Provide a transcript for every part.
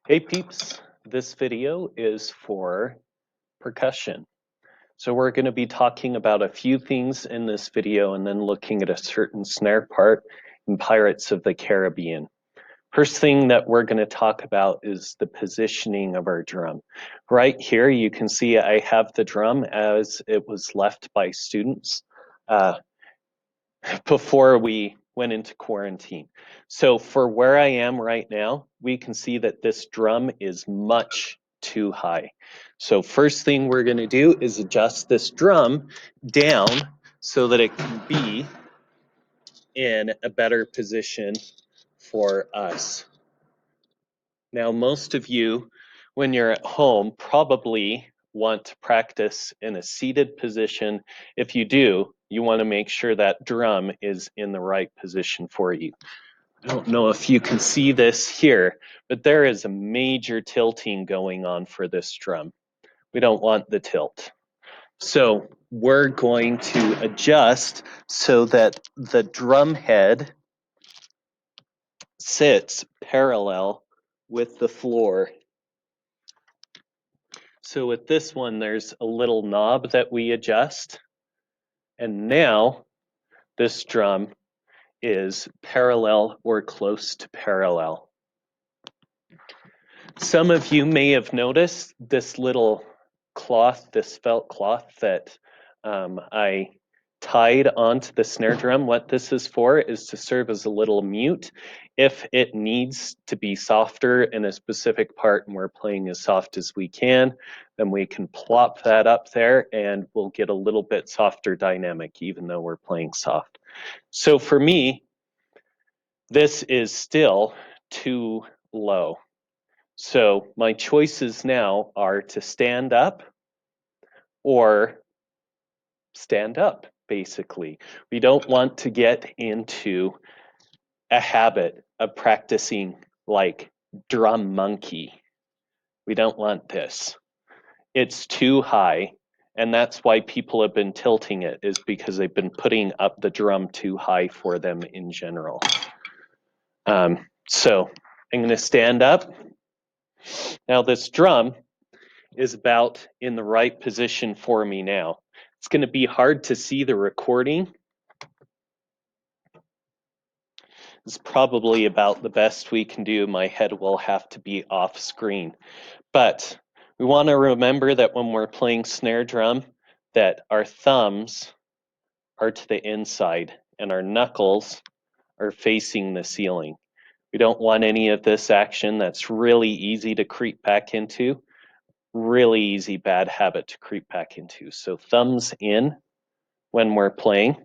Hey peeps, this video is for percussion. So we're going to be talking about a few things in this video and then looking at a certain snare part in Pirates of the Caribbean. First thing that we're going to talk about is the positioning of our drum. Right here you can see I have the drum as it was left by students before we went into quarantine. So for where I am right now, we can see that this drum is much too high. So first thing we're going to do is adjust this drum down so that it can be in a better position for us. Now, most of you, when you're at home, probably want to practice in a seated position. If you do, you want to make sure that drum is in the right position for you. I don't know if you can see this here, but there is a major tilting going on for this drum. We don't want the tilt. So we're going to adjust so that the drum head sits parallel with the floor. So with this one, there's a little knob that we adjust. And now this drum is parallel or close to parallel. Some of you may have noticed this little cloth, this felt cloth that I tied onto the snare drum. What this is for is to serve as a little mute. If it needs to be softer in a specific part and we're playing as soft as we can, then we can plop that up there and we'll get a little bit softer dynamic even though we're playing soft. So for me, this is still too low. So my choices now are to stand up or stand up, basically. We don't want to get into a habit of practicing like drum monkey. We don't want this. It's too high, and that's why people have been tilting it, is because they've been putting up the drum too high for them in general. So I'm going to stand up. Now this drum is about in the right position for me now. It's going to be hard to see the recording. It's probably about the best we can do. My head will have to be off screen. But we want to remember that when we're playing snare drum, that our thumbs are to the inside and our knuckles are facing the ceiling. We don't want any of this action that's really easy to creep back into. Really easy bad habit to creep back into. So thumbs in when we're playing.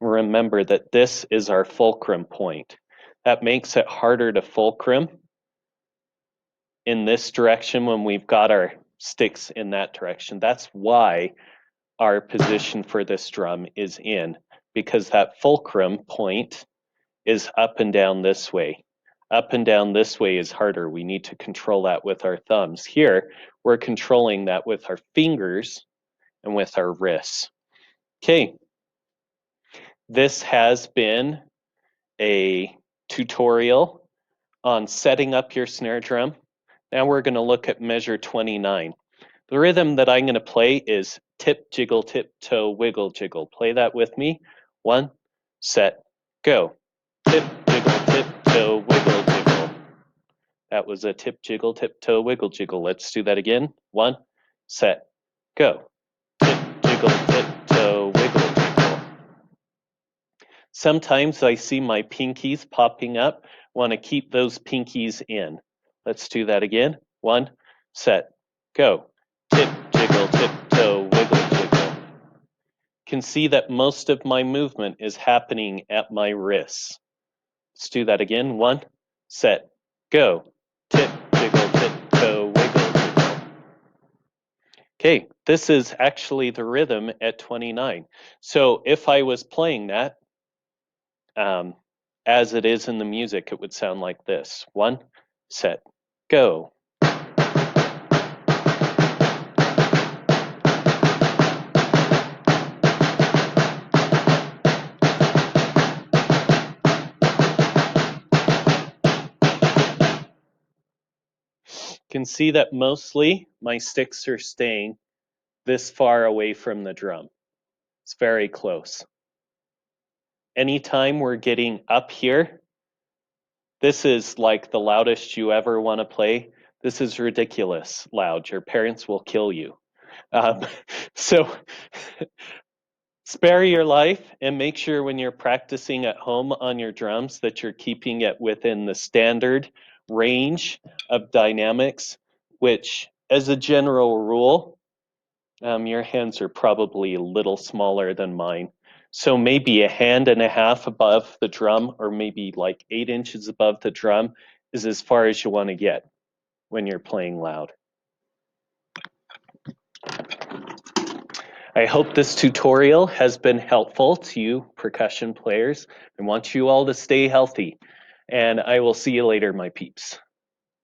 Remember that this is our fulcrum point. That makes it harder to fulcrum in this direction when we've got our sticks in that direction. That's why our position for this drum is in, because that fulcrum point is up and down this way. Up and down this way is harder. We need to control that with our thumbs. Here, we're controlling that with our fingers and with our wrists. Okay, this has been a tutorial on setting up your snare drum. Now we're going to look at measure 29. The rhythm that I'm going to play is tip, jiggle, tip, toe, wiggle, jiggle. Play that with me. 1, set, go. Tip, jiggle, tip, toe, wiggle, jiggle. That was a tip, jiggle, tip, toe, wiggle, jiggle. Let's do that again. 1, set, go. Tip, jiggle, tip, toe, wiggle, jiggle. Sometimes I see my pinkies popping up. Want to keep those pinkies in. Let's do that again. 1, set, go. Tip, jiggle, tip, toe, wiggle, jiggle. Can see that most of my movement is happening at my wrists. Let's do that again. 1, set, go. Tip, jiggle, tip, toe, wiggle, jiggle. Okay, this is actually the rhythm at 29. So if I was playing that, as it is in the music, it would sound like this. 1, set, go. can see that mostly my sticks are staying this far away from the drum. It's very close. Anytime we're getting up here, this is like the loudest you ever want to play. This is ridiculous loud. Your parents will kill you. Um, so spare your life and make sure when you're practicing at home on your drums that you're keeping it within the standard range of dynamics, which, as a general rule, your hands are probably a little smaller than mine. So maybe a hand and a half above the drum, or maybe like 8 inches above the drum, is as far as you want to get when you're playing loud. I hope this tutorial has been helpful to you percussion players. I want you all to stay healthy, and I will see you later, my peeps.